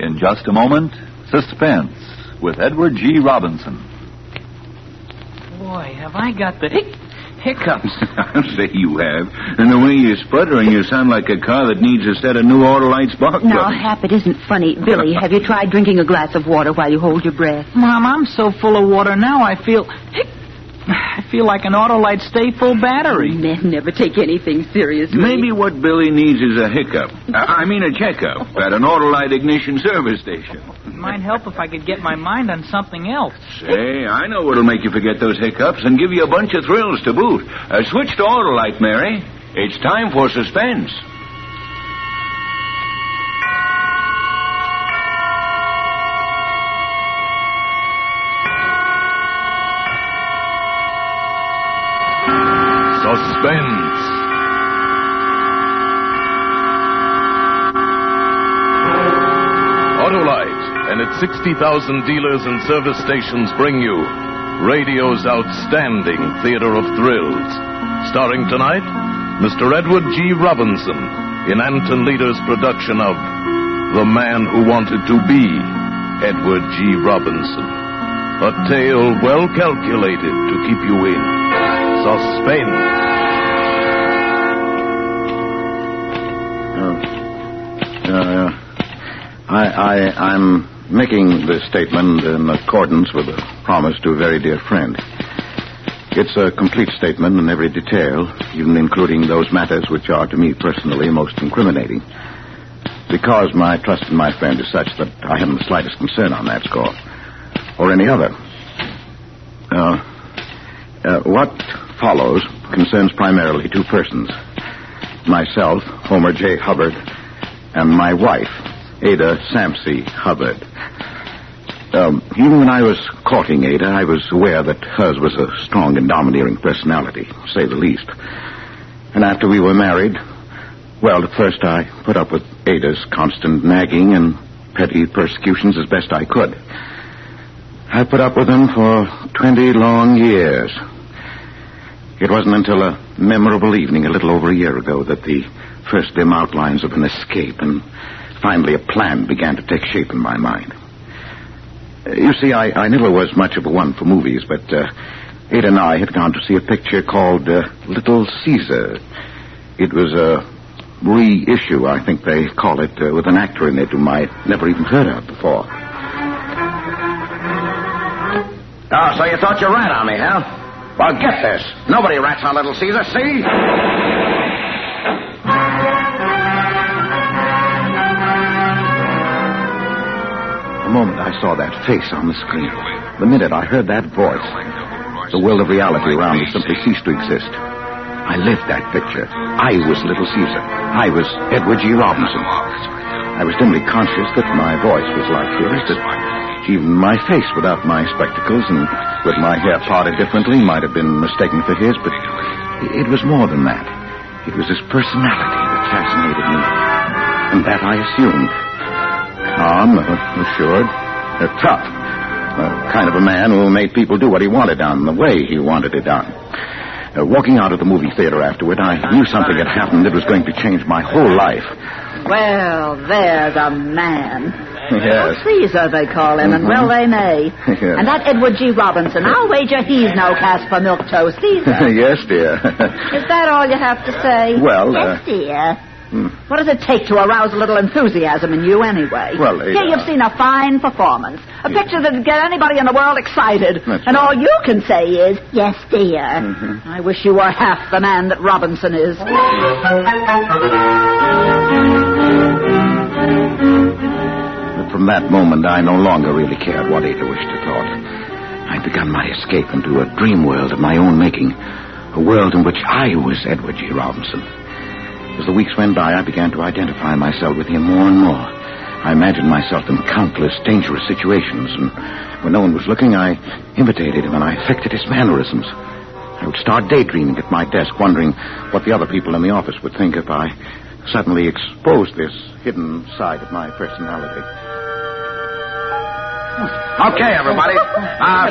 In just a moment, Suspense with Edward G. Robinson. Boy, have I got the hiccups. I'll say you have. And the way you're sputtering, you sound like a car that needs a set of new Autolite spark plugs. Now, Hap, it isn't funny. Billy, have you tried drinking a glass of water while you hold your breath? Mom, I'm so full of water now, I feel like an Autolite stay full battery. Men never take anything seriously. Maybe what Billy needs is a hiccup. I mean a checkup at an Autolite ignition service station. It might help if I could get my mind on something else. Say, I know what'll make you forget those hiccups and give you a bunch of thrills to boot. Switch to Autolite, Mary. It's time for Suspense. Suspense. Autolite and its 60,000 dealers and service stations bring you radio's outstanding theater of thrills. Starring tonight, Mr. Edward G. Robinson in Anton Leader's production of The Man Who Wanted to Be Edward G. Robinson. A tale well calculated to keep you in suspense. I'm making this statement in accordance with a promise to a very dear friend. It's a complete statement in every detail, even including those matters which are to me personally most incriminating. Because my trust in my friend is such that I haven't the slightest concern on that score. Or any other. What follows concerns primarily two persons. Myself, Homer J. Hubbard, and my wife, Ada Sampsey Hubbard. Even when I was courting Ada, I was aware that hers was a strong and domineering personality, to say the least. And after we were married, well, at first I put up with Ada's constant nagging and petty persecutions as best I could. I put up with them for 20 long years. It wasn't until a memorable evening a little over a year ago that the first dim outlines of an escape and finally a plan began to take shape in my mind. You see, I never was much of a one for movies, but Ada and I had gone to see a picture called Little Caesar. It was a reissue, I think they call it, with an actor in it whom I never even heard of before. Oh, so you thought you rat on me, huh? Well, get this. Nobody rats on Little Caesar, see? The moment I saw that face on the screen, the minute I heard that voice, the world of reality around me simply ceased to exist. I lived that picture. I was Little Caesar. I was Edward G. Robinson. I was dimly conscious that my voice was like his, that even my face without my spectacles and with my hair parted differently might have been mistaken for his, but it was more than that. It was his personality that fascinated me, and that I assumed. Calm, assured, tough. Kind of a man who made people do what he wanted done, the way he wanted it done. Walking out of the movie theater afterward, I knew something had happened that was going to change my whole life. Well, there's a man. Yes. Caesar, they call him, and well they may. Yes. And that Edward G. Robinson, I'll wager he's no Casper Milk Toast either. Yes, dear. Is that all you have to say? Well, yes, dear. What does it take to arouse a little enthusiasm in you, anyway? Well, Here you've seen a fine performance. A picture that'd get anybody in the world excited. And all you can say is, yes, dear. Mm-hmm. I wish you were half the man that Robinson is. But from that moment, I no longer really cared what Ada wished or thought. I'd begun my escape into a dream world of my own making. A world in which I was Edward G. Robinson. As the weeks went by, I began to identify myself with him more and more. I imagined myself in countless dangerous situations, and when no one was looking, I imitated him and I affected his mannerisms. I would start daydreaming at my desk, wondering what the other people in the office would think if I suddenly exposed this hidden side of my personality. Okay, everybody.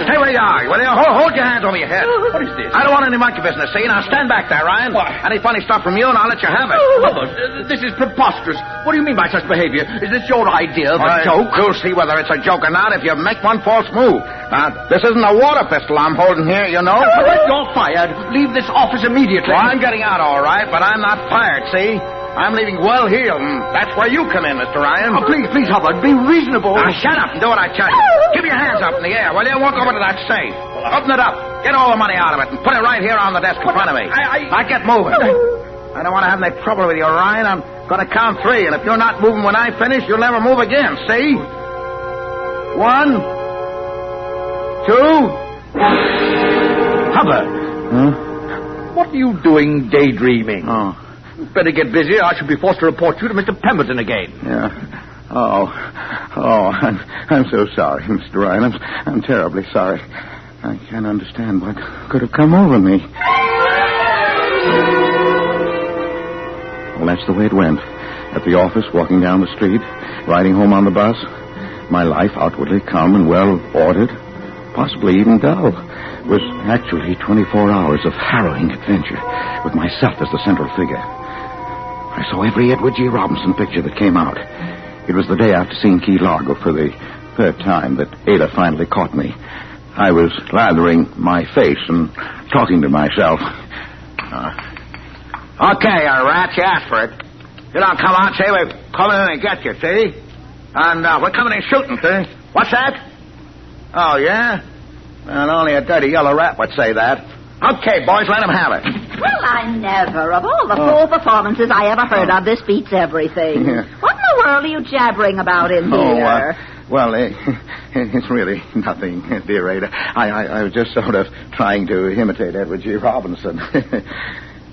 Stay where you are. Will you? Hold your hands over your head. What is this? I don't want any monkey business, see? Now stand back there, Ryan. What? Any funny stuff from you, and I'll let you have it. Hubbard, this is preposterous. What do you mean by such behavior? Is this your idea of a joke? You'll see whether it's a joke or not if you make one false move. Now, this isn't a water pistol I'm holding here, you know. Hubbard, you're fired. Leave this office immediately. Well, I'm getting out all right, but I'm not fired, see? I'm leaving well-heeled, and that's where you come in, Mr. Ryan. Oh, please, Hubbard, be reasonable. Now, shut up and do what I tell you. Keep your hands up in the air, will you? Walk over to that safe. Open it up. Get all the money out of it and put it right here on the desk in front of me. Now, get moving. I don't want to have any trouble with you, Ryan. I'm going to count 3, and if you're not moving when I finish, you'll never move again, see? 1, 2... Hubbard. Huh? What are you doing daydreaming? Oh. Better get busy. I shall be forced to report you to Mr. Pemberton again. Yeah. Oh, I'm so sorry, Mr. Ryan. I'm terribly sorry. I can't understand what could have come over me. Well, that's the way it went. At the office, walking down the street, riding home on the bus. My life, outwardly calm and well-ordered, possibly even dull, was actually 24 hours of harrowing adventure, with myself as the central figure. I saw every Edward G. Robinson picture that came out. It was the day after seeing Key Largo for the 3rd time that Ada finally caught me. I was lathering my face and talking to myself. Okay, you rats, you asked for it. You don't come on, say we're coming in and get you, see? And we're coming in shooting, see? What's that? Oh, yeah? And only a dirty yellow rat would say that. Okay, boys, let him have it. Well, I never. Of all the full performances I ever heard of, this beats everything. Yeah. What in the world are you jabbering about in here? Well, it's really nothing, dear Ada. I was just sort of trying to imitate Edward G. Robinson.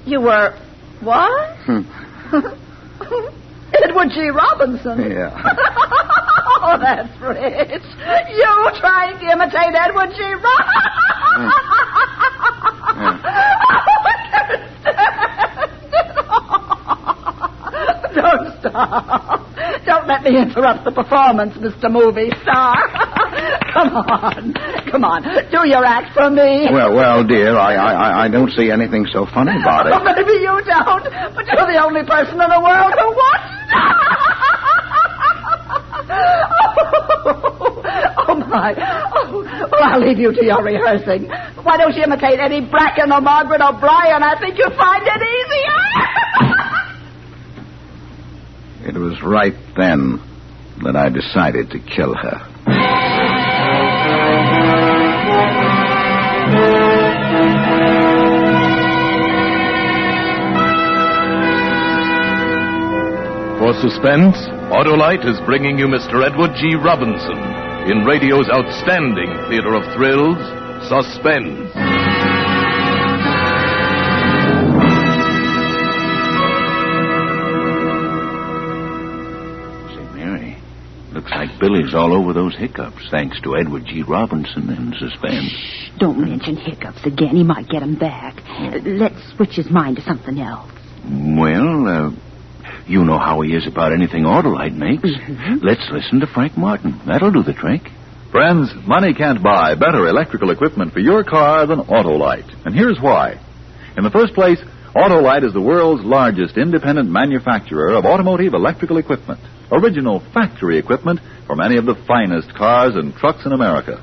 You were... what? Edward G. Robinson? Yeah. Oh, that's rich. You trying to imitate Edward G. Robinson? Don't stop. Don't let me interrupt the performance, Mr. Movie Star. Come on. Do your act for me. Well, dear, I don't see anything so funny about it. Oh, maybe you don't, but you're the only person in the world who wants. Oh, my. Oh, well, I'll leave you to your rehearsing. Why don't you imitate Eddie Bracken or Margaret O'Brien? I think you'll find it easier. It was right then that I decided to kill her. For Suspense, Autolite is bringing you Mr. Edward G. Robinson in radio's outstanding theater of thrills, Suspense. Say, Mary, looks like Billy's all over those hiccups, thanks to Edward G. Robinson and Suspense. Shh, don't mention hiccups again. He might get them back. Let's switch his mind to something else. Well, you know how he is about anything Autolite makes. Mm-hmm. Let's listen to Frank Martin. That'll do the trick. Friends, money can't buy better electrical equipment for your car than Autolite. And here's why. In the first place, Autolite is the world's largest independent manufacturer of automotive electrical equipment. Original factory equipment for many of the finest cars and trucks in America.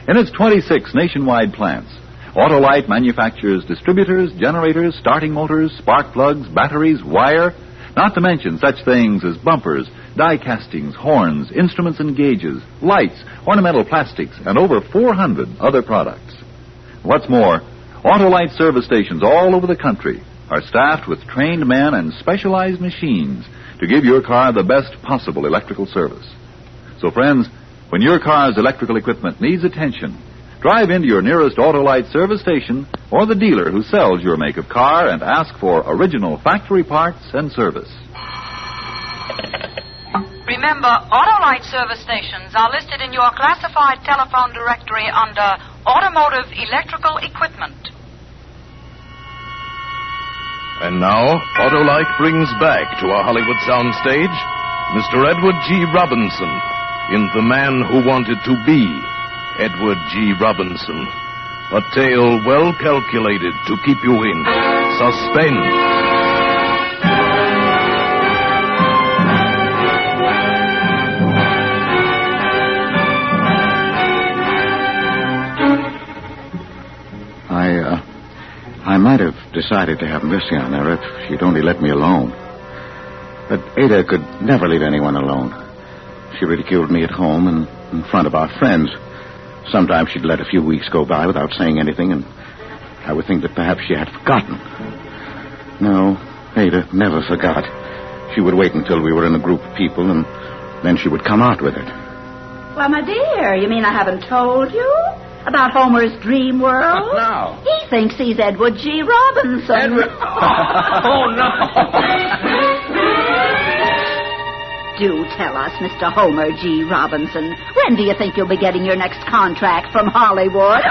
In its 26 nationwide plants, Autolite manufactures distributors, generators, starting motors, spark plugs, batteries, wire, not to mention such things as bumpers, die castings, horns, instruments and gauges, lights, ornamental plastics, and over 400 other products. What's more, Autolite service stations all over the country are staffed with trained men and specialized machines to give your car the best possible electrical service. So, friends, when your car's electrical equipment needs attention, drive into your nearest Autolite service station or the dealer who sells your make of car and ask for original factory parts and service. Remember, Autolite service stations are listed in your classified telephone directory under Automotive Electrical Equipment. And now, Autolite brings back to our Hollywood soundstage Mr. Edward G. Robinson in The Man Who Wanted to Be Edward G. Robinson. A tale well calculated to keep you in suspense. I might have decided to have mercy on her if she'd only let me alone. But Ada could never leave anyone alone. She ridiculed me at home and in front of our friends. Sometimes she'd let a few weeks go by without saying anything, and I would think that perhaps she had forgotten. No, Ada never forgot. She would wait until we were in a group of people, and then she would come out with it. Well, my dear, you mean I haven't told you about Homer's dream world? No. He thinks he's Edward G. Robinson. Edward? Oh, no. Do tell us, Mr. Homer G. Robinson, when do you think you'll be getting your next contract from Hollywood?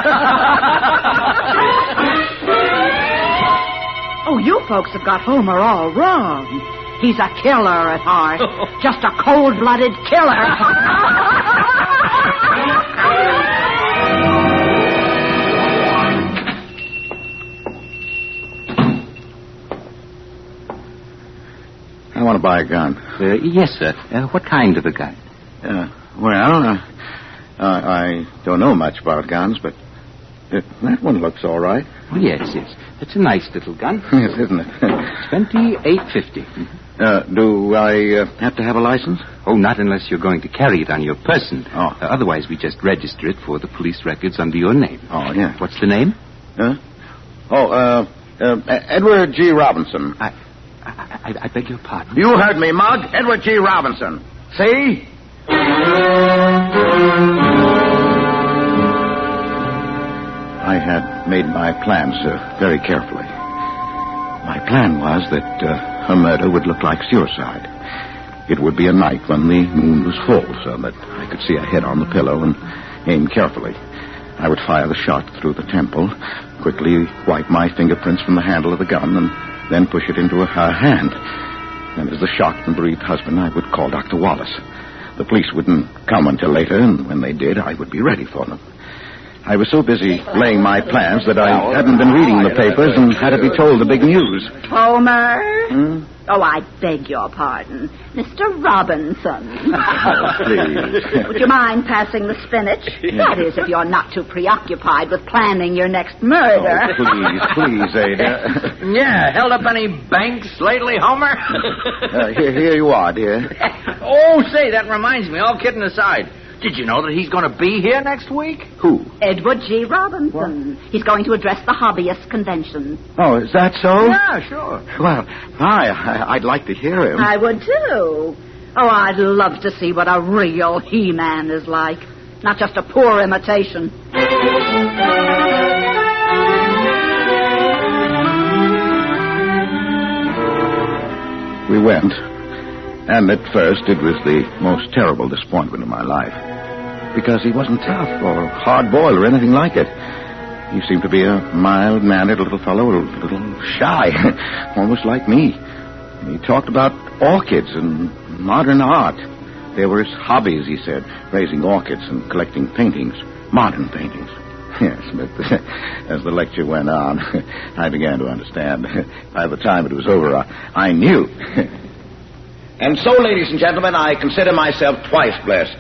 Oh, you folks have got Homer all wrong. He's a killer at heart. Just a cold-blooded killer. I want to buy a gun. Yes, sir. What kind of a gun? I don't know much about guns, but that one looks all right. Oh, yes. It's a nice little gun. Yes, isn't it? $28.50. Do I have to have a license? Oh, not unless you're going to carry it on your person. Oh. Otherwise, we just register it for the police records under your name. Oh, yeah. What's the name? Edward G. Robinson. I beg your pardon. You heard me, Mug. Edward G. Robinson. See? I had made my plans very carefully. My plan was that her murder would look like suicide. It would be a night when the moon was full, so that I could see a head on the pillow and aim carefully. I would fire the shot through the temple, quickly wipe my fingerprints from the handle of the gun, and then push it into her hand. Then, as the shocked and bereaved husband, I would call Dr. Wallace. The police wouldn't come until later, and when they did, I would be ready for them. I was so busy laying my plans that I hadn't been reading the papers and had to be told the big news. Homer? Oh, I beg your pardon. Mr. Robinson. Oh, please. Would you mind passing the spinach? That is, if you're not too preoccupied with planning your next murder. Oh, please, Ada. Yeah, held up any banks lately, Homer? Here you are, dear. Oh, say, that reminds me, all kidding aside. Did you know that he's going to be here next week? Who? Edward G. Robinson. What? He's going to address the hobbyist convention. Oh, is that so? Yeah, sure. Well, I'd like to hear him. I would, too. Oh, I'd love to see what a real He-Man is like. Not just a poor imitation. We went. And at first, it was the most terrible disappointment of my life. Because he wasn't tough or hard-boiled or anything like it. He seemed to be a mild-mannered little fellow, a little shy, almost like me. He talked about orchids and modern art. They were his hobbies, he said, raising orchids and collecting paintings, modern paintings. Yes, but as the lecture went on, I began to understand. By the time it was over, I knew. And so, ladies and gentlemen, I consider myself twice blessed.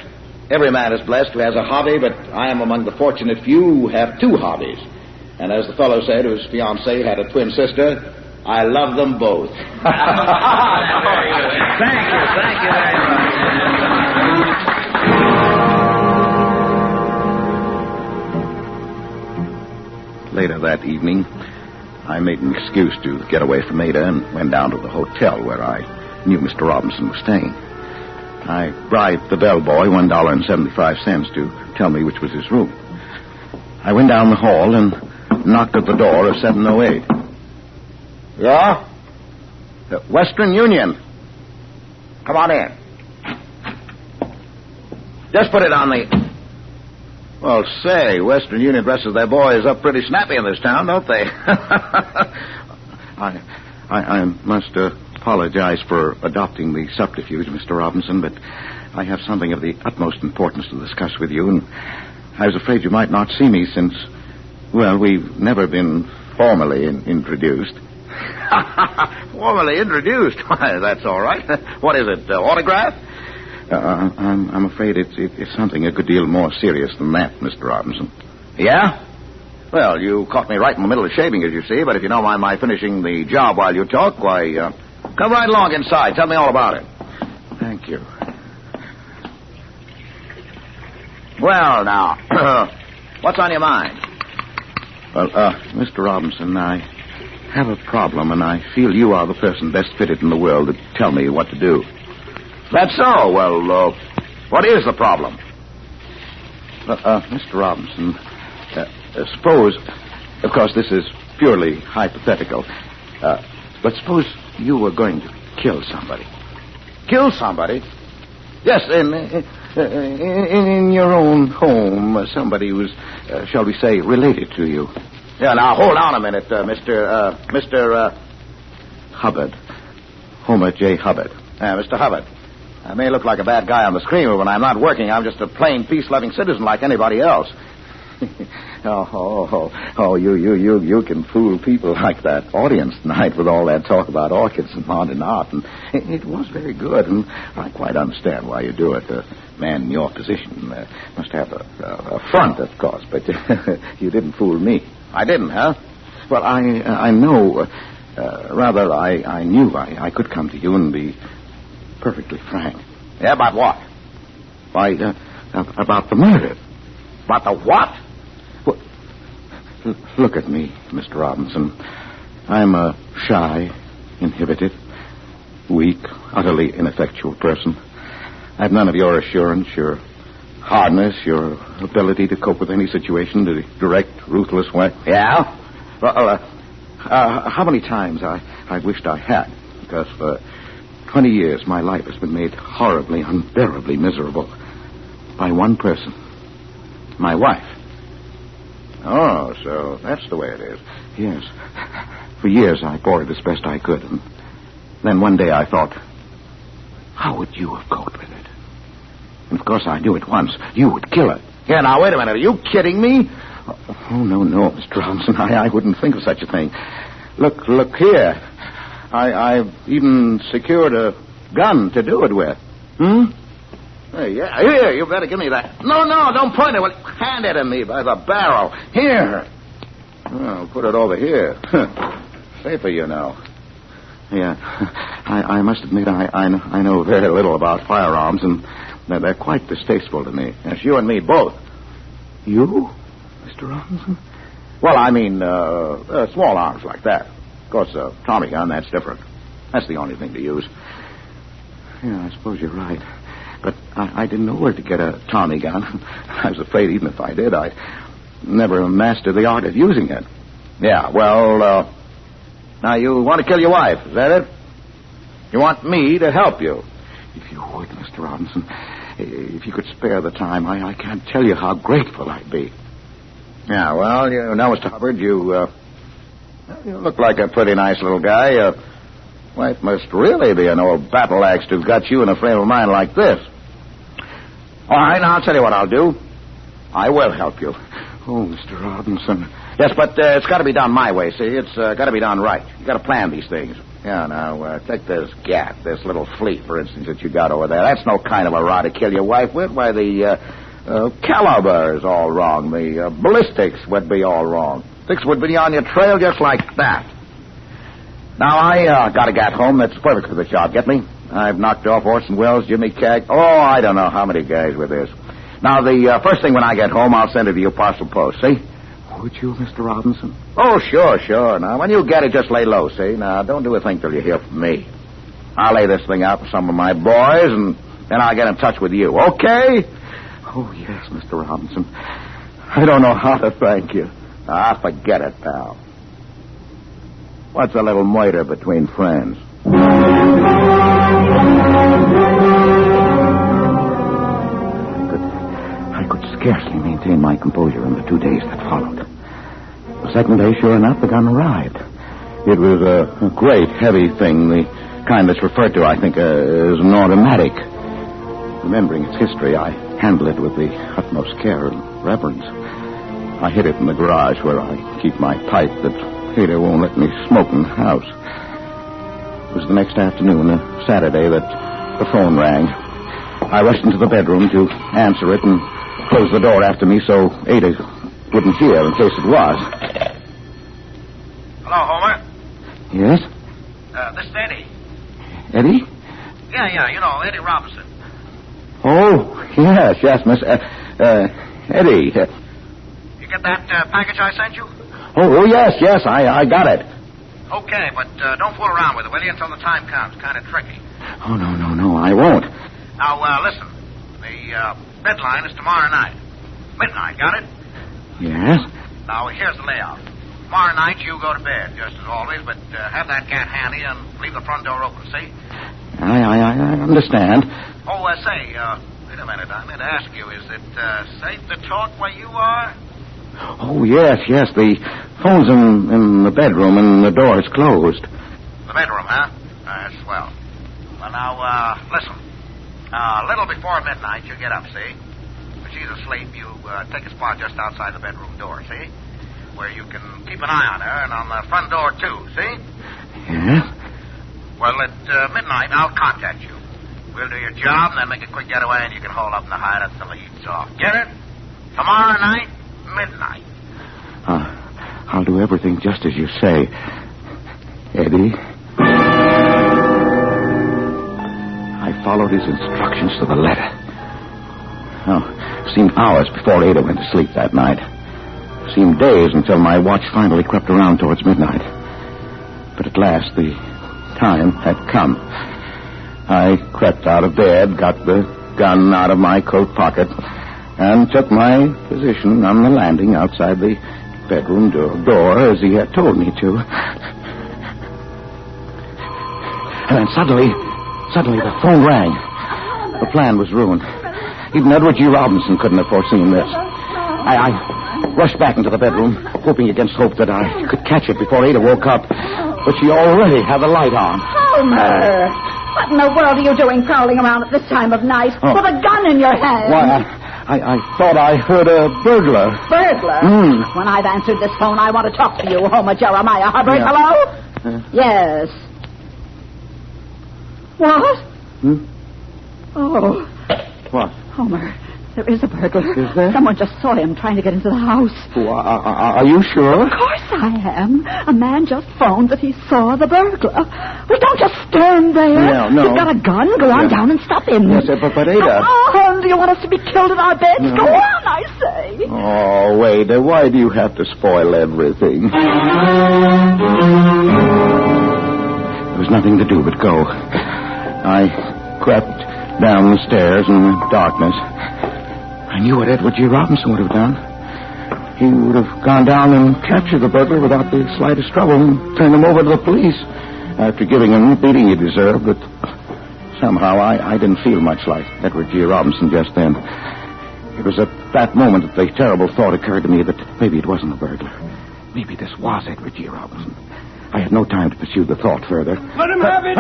Every man is blessed who has a hobby, but I am among the fortunate few who have two hobbies. And as the fellow said, whose fiancée had a twin sister, I love them both. Thank you very much. Later that evening, I made an excuse to get away from Ada and went down to the hotel where I knew Mr. Robinson was staying. I bribed the bellboy $1.75 to tell me which was his room. I went down the hall and knocked at the door of 708. Yeah? Western Union. Come on in. Just put it on the... Well, say, Western Union dresses their boys up pretty snappy in this town, don't they? I must apologize for adopting the subterfuge, Mr. Robinson, but I have something of the utmost importance to discuss with you, and I was afraid you might not see me since, well, we've never been formally introduced. Formally introduced? Why, that's all right. What is it, autograph? I'm afraid it's something a good deal more serious than that, Mr. Robinson. Yeah? Well, you caught me right in the middle of shaving, as you see, but if you don't mind my finishing the job while you talk, why, come right along inside. Tell me all about it. Thank you. Well, now, what's on your mind? Well, Mr. Robinson, I have a problem, and I feel you are the person best fitted in the world to tell me what to do. That's so. Well, what is the problem? Mr. Robinson, suppose, of course, this is purely hypothetical, but suppose you were going to kill somebody. Kill somebody? Yes, in your own home, somebody who's, shall we say, related to you. Yeah, now, hold on a minute, Mr. Hubbard. Homer J. Hubbard. Mr. Hubbard. I may look like a bad guy on the screen, but when I'm not working, I'm just a plain, peace-loving citizen like anybody else. You can fool people like that audience tonight with all that talk about orchids and modern art, and it was very good, and I quite understand why you do it. A man in your position must have a front, of course, but you didn't fool me. I didn't, huh? Well, I know, rather, I knew I could come to you and be perfectly frank. Yeah, about what? Why, about the murder. About the what? Well, look at me, Mr. Robinson. I'm a shy, inhibited, weak, utterly ineffectual person. I've none of your assurance, your hardness, your ability to cope with any situation in a direct, ruthless way. Yeah? Well, how many times I wished I had, because for 20 years my life has been made horribly, unbearably miserable by one person. My wife. Oh, so that's the way it is. Yes. For years I bore it as best I could, and then one day I thought, how would you have coped with it? And of course I knew at once you would kill her. Yeah, now, wait a minute. Are you kidding me? Oh, no, Mr. Robinson. I wouldn't think of such a thing. Look here. I've even secured a gun to do it with. Hey, yeah, here, you better give me that. No, don't point it. Well, hand it to me by the barrel. Here. Well, put it over here. Safer, you know. Yeah, I must admit I know very little about firearms, and they're quite distasteful to me. Yes, you and me both. You, Mr. Robinson? Well, I mean, small arms like that. Of course, Tommy gun, that's different. That's the only thing to use. Yeah, I suppose you're right. But I didn't know where to get a Tommy gun. I was afraid even if I did, I'd never master the art of using it. Yeah, well, now you want to kill your wife, is that it? You want me to help you? If you would, Mr. Robinson, if you could spare the time, I can't tell you how grateful I'd be. Yeah, well, you know, Mr. Hubbard, you look like a pretty nice little guy. Wife must really be an old battle axe to have got you in a frame of mind like this. All right, now I'll tell you what I'll do. I will help you. Oh, Mr. Robinson. Yes, but it's got to be done my way, see? It's got to be done right. You got to plan these things. Yeah, now, take this gat, this little fleet, for instance, that you got over there. That's no kind of a rod to kill your wife with. Why, the caliber is all wrong. The ballistics would be all wrong. Things would be on your trail just like that. Now, I got a gat home that's perfect for the job. Get me? I've knocked off Orson Welles, Jimmy Cagg. Oh, I don't know how many guys with this. Now, the first thing when I get home, I'll send it to you parcel post, see? Would you, Mr. Robinson? Oh, sure. Now, when you get it, just lay low, see? Now, don't do a thing till you hear from me. I'll lay this thing out for some of my boys, and then I'll get in touch with you, okay? Oh, yes, Mr. Robinson. I don't know how to thank you. Ah, forget it, pal. What's a little murder between friends? I could scarcely maintain my composure in the 2 days that followed. The second day, sure enough, the gun arrived. It was a great, heavy thing, the kind that's referred to, I think, as an automatic. Remembering its history, I handle it with the utmost care and reverence. I hid it in the garage where I keep my pipe that Ada won't let me smoke in the house. It was the next afternoon, a Saturday, that the phone rang. I rushed into the bedroom to answer it and close the door after me so Ada wouldn't hear in case it was. Hello, Homer. Yes? This is Eddie. Eddie? Yeah, you know, Eddie Robinson. Oh, yes, Miss... Eddie. You get that package I sent you? Oh, yes, I got it. Okay, but don't fool around with it, will you, until the time comes. Kind of tricky. Oh, no, I won't. Now, listen. The deadline is tomorrow night. Midnight, got it? Yes? Now, here's the layout. Tomorrow night, you go to bed, just as always, but have that cat handy and leave the front door open, see? I understand. Oh, say, wait a minute. I meant to ask you, is it safe to talk where you are? Oh, yes. The phone's in the bedroom and the door is closed. The bedroom, huh? That's swell. Well, now, listen. A little before midnight, you get up, see? When she's asleep, you take a spot just outside the bedroom door, see? Where you can keep an eye on her and on the front door, too, see? Yes? Well, at midnight, I'll contact you. We'll do your job and then make a quick getaway and you can hold up in the hideout until the heat's off. Get it? Tomorrow night, midnight. I'll do everything just as you say, Eddie. I followed his instructions to the letter. It seemed hours before Ada went to sleep that night. It seemed days until my watch finally crept around towards midnight. But at last, the time had come. I crept out of bed, got the gun out of my coat pocket, and took my position on the landing outside the bedroom door as he had told me to. And then suddenly the phone rang. The plan was ruined. Even Edward G. Robinson couldn't have foreseen this. I rushed back into the bedroom, hoping against hope that I could catch it before Ada woke up. But she already had the light on. Homer! What in the world are you doing prowling around at this time of night with a gun in your hand? Why, I thought I heard a burglar. Burglar? When I've answered this phone, I want to talk to you, Homer Jeremiah Hubbard. Yeah. Hello? Yes. What? Oh. What? Homer, there is a burglar. Is there? Someone just saw him trying to get into the house. Oh, are you sure? Of course I am. A man just phoned that he saw the burglar. We don't just stand there. No. He's got a gun. Go on down and stop him. Yes, but Ada... Come on. Do you want us to be killed in our beds? No. Go on, I say. Oh, Ada, why do you have to spoil everything? There was nothing to do but go. I crept down the stairs in the darkness. I knew what Edward G. Robinson would have done. He would have gone down and captured the burglar without the slightest trouble and turned him over to the police after giving him the beating he deserved. But somehow I didn't feel much like Edward G. Robinson just then. It was at that moment that the terrible thought occurred to me that maybe it wasn't a burglar. Maybe this was Edward G. Robinson. I had no time to pursue the thought further. Let him have it!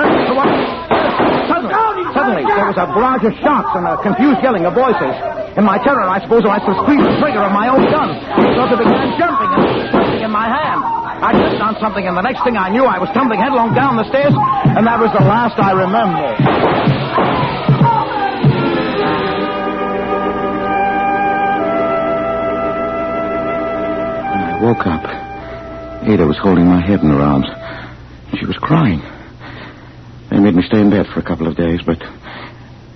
Suddenly, there was a barrage of shots and a confused yelling of voices. In my terror, I suppose I squeezed the trigger of my own gun. So it began jumping and twisting in my hand. I stepped on something, and the next thing I knew, I was tumbling headlong down the stairs, and that was the last I remember. When I woke up, Ada was holding my head in her arms. She was crying. They made me stay in bed for a couple of days, but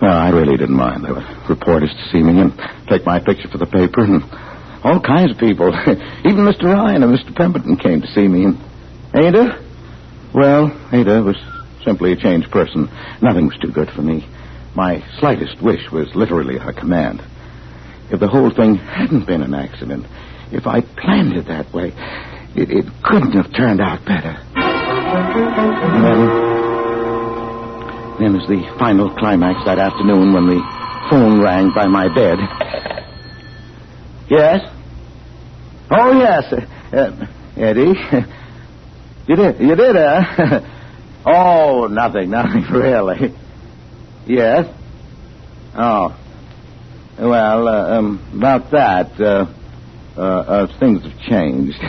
I really didn't mind. There were reporters to see me and take my picture for the paper, and all kinds of people. Even Mr. Ryan and Mr. Pemberton came to see me. And Ada? Well, Ada was simply a changed person. Nothing was too good for me. My slightest wish was literally her command. If the whole thing hadn't been an accident, if I planned it that way, it couldn't have turned out better. And then as the final climax that afternoon when the phone rang by my bed. Yes? Oh, yes. Eddie? You did, huh? Oh, nothing really. Yes? Oh. Well, about that, things have changed.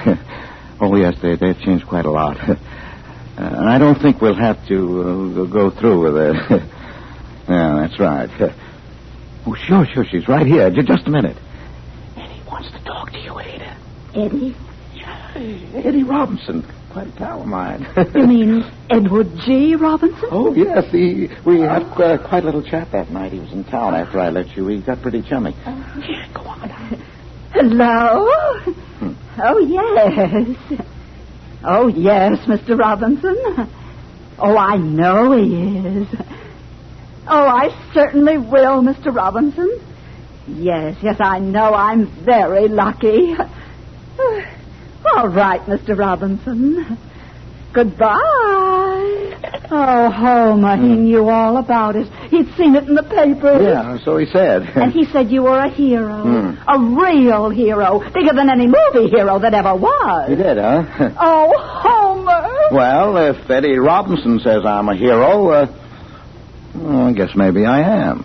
Oh, yes, they've changed quite a lot. And I don't think we'll have to go through with it. Yeah, that's right. Oh, sure, she's right here. Just a minute. Eddie wants to talk to you, Ada. Eddie? Yeah, Eddie Robinson. Quite a pal of mine. You mean Edward G. Robinson? Oh, yes. We had quite a little chat that night. He was in town after I left you. We got pretty chummy. Yeah, go on. Hello? Oh, yes. Oh, yes, Mr. Robinson. Oh, I know he is. Oh, I certainly will, Mr. Robinson. Yes, I know. I'm very lucky. All right, Mr. Robinson. Goodbye. Oh, Homer, he knew all about it. He'd seen it in the paper. Yeah, so he said. And he said you were a hero. A real hero. Bigger than any movie hero that ever was. He did, huh? Oh, Homer. Well, if Eddie Robinson says I'm a hero, well, I guess maybe I am.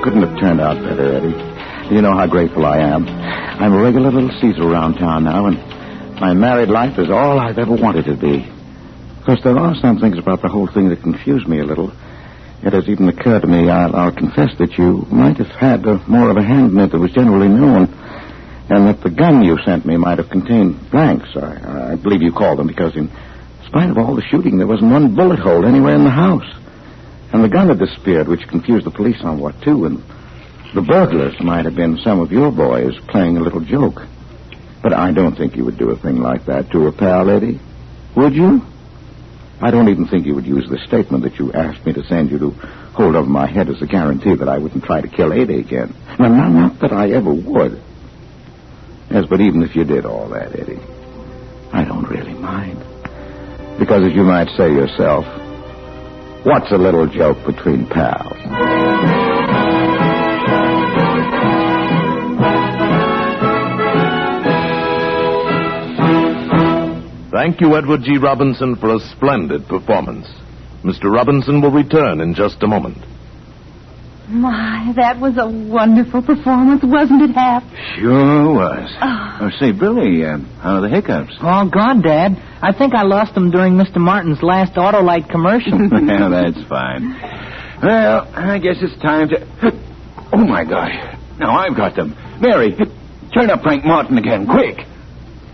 Couldn't have turned out better, Eddie. You know how grateful I am. I'm a regular little Caesar around town now, and my married life is all I've ever wanted to be. Of course, there are some things about the whole thing that confuse me a little. It has even occurred to me, I'll confess that you might have had more of a hand in it than was generally known, and that the gun you sent me might have contained blanks. I believe you called them, because in spite of all the shooting, there wasn't one bullet hole anywhere in the house. And the gun had disappeared, which confused the police somewhat, too, and the burglars might have been some of your boys playing a little joke. But I don't think you would do a thing like that to a pal, Eddie. Would you? I don't even think you would use the statement that you asked me to send you to hold over my head as a guarantee that I wouldn't try to kill Ada again. Now, not that I ever would. Yes, but even if you did all that, Eddie, I don't really mind. Because, as you might say yourself, what's a little joke between pals? Thank you, Edward G. Robinson, for a splendid performance. Mr. Robinson will return in just a moment. My, that was a wonderful performance, wasn't it, Hap? Sure was. Say, Billy, how are the hiccups? Oh, gone, Dad. I think I lost them during Mr. Martin's last Autolite commercial. Well, that's fine. Well, I guess it's time to... Oh, my gosh. Now I've got them. Mary, turn up Frank Martin again, quick.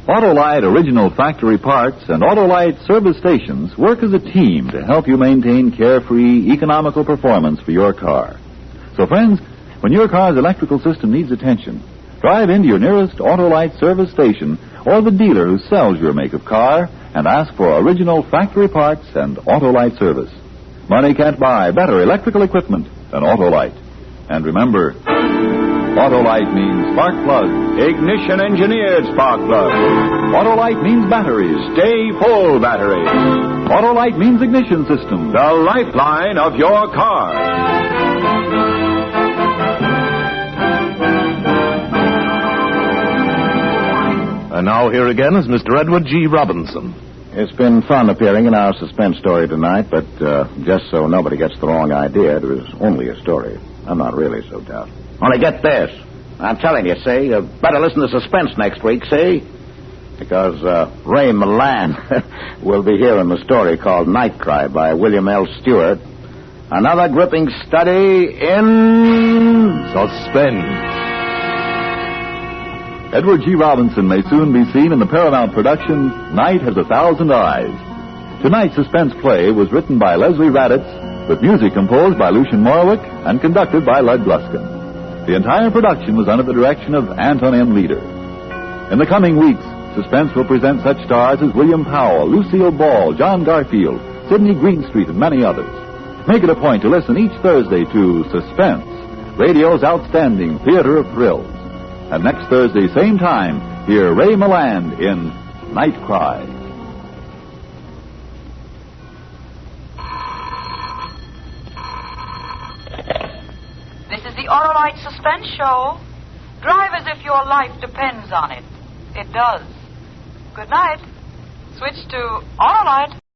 Autolite original factory parts and Autolite service stations work as a team to help you maintain carefree, economical performance for your car. So, friends, when your car's electrical system needs attention, drive into your nearest Autolite service station or the dealer who sells your make of car and ask for original factory parts and Autolite service. Money can't buy better electrical equipment than Autolite. And remember, Autolite means spark plug. Ignition engineered spark plug. Autolite means batteries. Stay full battery. Autolite means ignition system. The lifeline of your car. And now here again is Mr. Edward G. Robinson. It's been fun appearing in our suspense story tonight, but just so nobody gets the wrong idea, it was only a story. I'm not really so tough. Only get this. I'm telling you, see, you better listen to Suspense next week, see? Because Ray Milland will be here in the story called Night Cry by William L. Stewart. Another gripping study in... Suspense. Edward G. Robinson may soon be seen in the Paramount production Night Has 1,000 Eyes. Tonight's suspense play was written by Leslie Raditz, with music composed by Lucien Morawick and conducted by Lud Gluskin. The entire production was under the direction of Anton M. Leader. In the coming weeks, Suspense will present such stars as William Powell, Lucille Ball, John Garfield, Sidney Greenstreet, and many others. Make it a point to listen each Thursday to Suspense, radio's outstanding theater of thrills. And next Thursday, same time, hear Ray Milland in Night Cry. This is the Autolite Suspense Show. Drive as if your life depends on it. It does. Good night. Switch to Autolite.